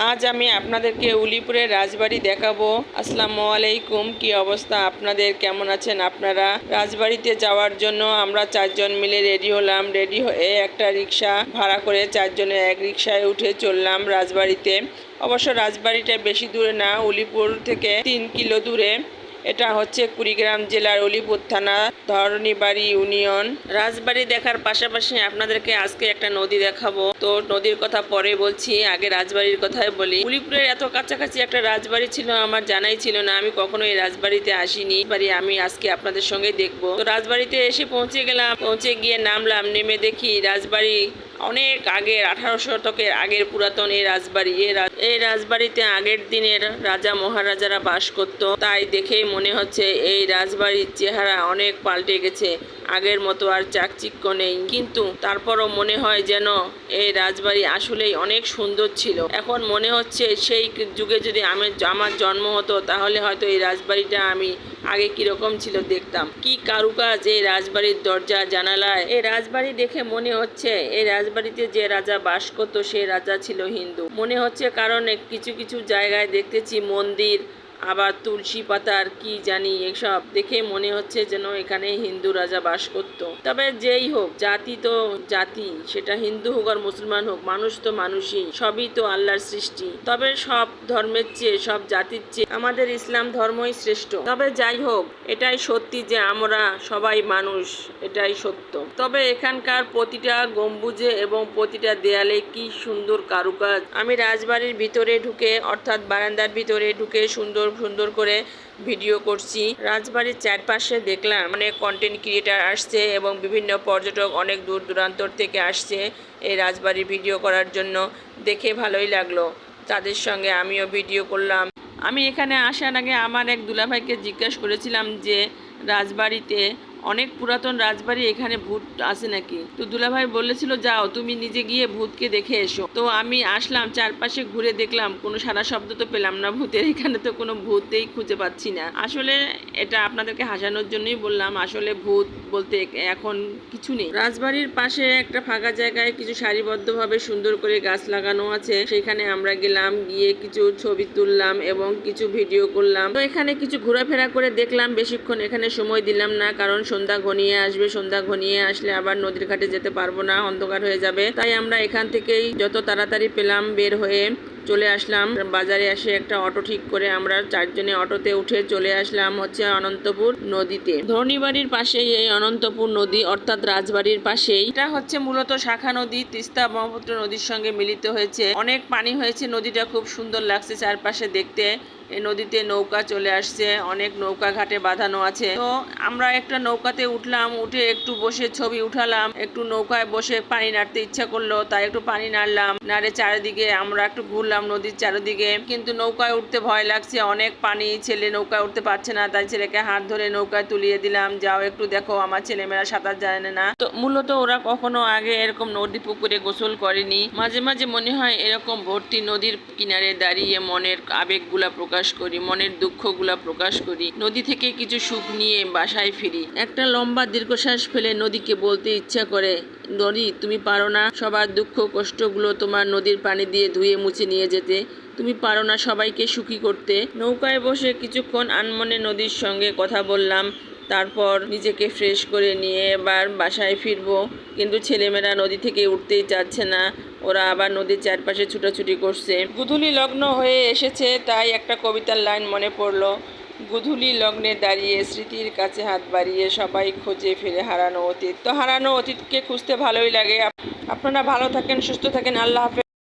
আজ আমি আপনাদেরকে উলিপুরের রাজবাড়ি দেখাবো। আসসালামু আলাইকুম, কি অবস্থা আপনাদের, কেমন আছেন আপনারা? রাজবাড়িতে যাওয়ার জন্য আমরা চারজন মিলে রেডি হলাম। রেডি হয়ে একটা রিক্সা ভাড়া করে চারজনে এক রিক্সায় উঠে চললাম রাজবাড়িতে। অবশ্য রাজবাড়িটা বেশি দূরে না, উলিপুর থেকে 3 কিলো দূরে। এটা হচ্ছে কুড়িগ্রাম জেলার উলিপুর থানা, ধরণীবাড়ি ইউনিয়ন। রাজবাড়ি দেখার পাশাপাশি আপনাদেরকে আজকে একটা নদী দেখাবো। তো নদীর কথা পরে বলছি, আগে রাজবাড়ির কথাই বলি। উলিপুরের এত কাছাকাছি একটা রাজবাড়ি ছিল আমার জানাই ছিল না। আমি কখনো এই রাজবাড়িতে আসিনি, আমি আজকে আপনাদের সঙ্গে দেখবো। তো রাজবাড়িতে এসে পৌঁছে গেলাম। পৌঁছে গিয়ে নামলাম, নেমে দেখি রাজবাড়ি অনেক আগের, 18 শতকের আগের পুরাতন এই রাজবাড়ি। এই রাজবাড়িতে আগের দিনের রাজা মহারাজারা বাস করত। তাই দেখেই মনে হচ্ছে এই রাজবাড়ির চেহারা অনেক পাল্টে গেছে, আগের মতো আর চাকচিক্য নেই। কিন্তু তারপরও মনে হয় যেন এই রাজবাড়ি আসলেই অনেক সুন্দর ছিল। এখন মনে হচ্ছে সেই যুগে যদি আমার জন্ম হতো তাহলে হয়তো এই রাজবাড়িটা আমি আগে কিরকম ছিল দেখতাম। কি কারুকাজ এই রাজবাড়ির দরজা জানালায়। এই রাজবাড়ি দেখে মনে হচ্ছে এই রাজবাড়িতে যে রাজা বাস করতো সে রাজা ছিল হিন্দু মনে হচ্ছে, কারণ কিছু কিছু জায়গায় দেখতেছি মন্দির, আবার তুলসী পাতার কি জানি, এসব দেখে মনে হচ্ছে যেন এখানে হিন্দু রাজা বাস করত। তবে যেই হোক, জাতি তো জাতি, সেটা হিন্দু হোক আর মুসলমান হোক, মানুষ তো মানুষই, সবই তো আল্লাহর সৃষ্টি। তবে সব ধর্মের চেয়ে, সব জাতির চেয়ে আমাদের ইসলাম ধর্মই শ্রেষ্ঠ। তবে যাই হোক, এটাই সত্যি যে আমরা সবাই মানুষ, এটাই সত্য। তবে এখানকার প্রতিটা গম্বুজে এবং প্রতিটা দেয়ালে কি সুন্দর কারুকাজ। আমি রাজবাড়ির ভিতরে ঢুকে, অর্থাৎ বারান্দার ভিতরে ঢুকে সুন্দর সুন্দর করে ভিডিও করছি। রাজবাড়ির চারপাশে দেখলাম অনেক কন্টেন্ট ক্রিয়েটার আসছে এবং বিভিন্ন পর্যটক অনেক দূর দূরান্তর থেকে আসছে এই রাজবাড়ির ভিডিও করার জন্য। দেখে ভালোই লাগলো, তাদের সঙ্গে আমিও ভিডিও করলাম। আমি এখানে আসার আগে আমার এক দুলাভাইকে জিজ্ঞাসা করেছিলাম যে রাজবাড়িতে অনেক পুরাতন রাজবাড়ি, এখানে ভূত আছে নাকি। তো দুলাভাই বলেছিল যাও তুমি নিজে গিয়ে ভূতকে দেখে এসো। তো আমি আসলাম, চারপাশে ঘুরে দেখলাম, কোনো সারা শব্দ তো পেলাম না ভূতের। এখানে তো কোনো ভূতেই খুঁজে পাচ্ছি না। আসলে এটা আপনাদেরকে হাসানোর জন্যই বললাম, আসলে ভূত বলতে এখন কিছু নেই। রাজবাড়ির পাশে একটা ফাঁকা জায়গায় কিছু সারিবদ্ধভাবে সুন্দর করে গাছ লাগানো আছে, সেখানে আমরা গেলাম, গিয়ে কিছু ছবি তুললাম এবং কিছু ভিডিও করলাম। তো এখানে কিছু ঘোরাফেরা করে দেখলাম, বেশিক্ষণ এখানে সময় দিলাম না, কারণ সন্ধ্যা ঘনিয়ে আসবে। সন্ধ্যা ঘনিয়ে আসলে আবার নদীর ঘাটে যেতে পারবো না, অন্ধকার হয়ে যাবে। তাই আমরা এখান থেকেই যত তাড়াতাড়ি পেলাম বের হয়ে চলে আসলাম। বাজারে এসে একটা অটো ঠিক করে আমরা চারজনে অটোতে উঠে চলে আসলাম হচ্ছে অনন্তপুর নদীতে। ধরণীবাড়ির পাশেই এই অনন্তপুর নদী, অর্থাৎ রাজবাড়ির পাশেই। এটা হচ্ছে মূলত শাখা নদী, তিস্তা ব্রহ্মপুত্র নদীর সঙ্গে মিলিত হয়েছে। অনেক পানি হয়েছে, নদীটা খুব সুন্দর লাগছে চারপাশে দেখতে। এই নদীতে নৌকা চলে আসছে, অনেক নৌকা ঘাটে বাঁধানো আছে। তো আমরা একটা নৌকাতে উঠলাম, উঠে একটু বসে ছবি উঠালাম। একটু নৌকায় বসে পানি নাড়তে ইচ্ছা করলো, তাই একটু পানি নাড়লাম। নাড়ে চারিদিকে আমরা একটু ঘুরলাম নদীর চারিদিকে। কিন্তু নৌকায় উঠতে ভয় লাগছে, অনেক পানি, ছেলে নৌকায় উঠতে পারছে না। তাই ছেলেকে হাত ধরে নৌকায় তুলিয়ে দিলাম, যাও একটু দেখো, আমার ছেলেমেয়েরা সাঁতার জানে না। তো মূলত ওরা কখনো আগে এরকম নদী পুকুরে গোসল করেনি। মাঝে মাঝে মনে হয় এরকম ভর্তি নদীর কিনারে দাঁড়িয়ে মনের আবেগগুলা প্রকাশ করি, মনের দুঃখগুলা প্রকাশ করি, নদী থেকে কিছু সুখ নিয়ে বাসায় ফিরি। একটা লম্বা দীর্ঘশ্বাস ফেলে নদীকে বলতে ইচ্ছা করে, নদী তুমি পারো না সবার দুঃখ কষ্টগুলো তোমার নদীর পানি দিয়ে ধুয়ে মুছে নিয়ে যেতে? তুমি পারো না সবাইকে সুখী করতে? নৌকায় বসে কিছুক্ষণ আনমনে নদীর সঙ্গে কথা বললাম। তারপর নিজেকে ফ্রেশ করে নিয়ে এবার বাসায় ফিরবো। কিন্তু ছেলেমেয়েরা নদী থেকে উঠতেই চাচ্ছে না, ওরা আবার নদীর চারপাশে ছুটাছুটি করছে। গোধূলি লগ্ন হয়ে এসেছে, তাই একটা কবিতার লাইন মনে পড়লো। গোধূলি লগ্নে দাঁড়িয়ে স্মৃতির কাছে হাত বাড়িয়ে সবাই খোঁজে ফিরে হারানো অতীত। তো হারানো অতীতকে খুঁজতে ভালোই লাগে। আপনারা ভালো থাকেন, সুস্থ থাকেন, আল্লাহ হাফেজ।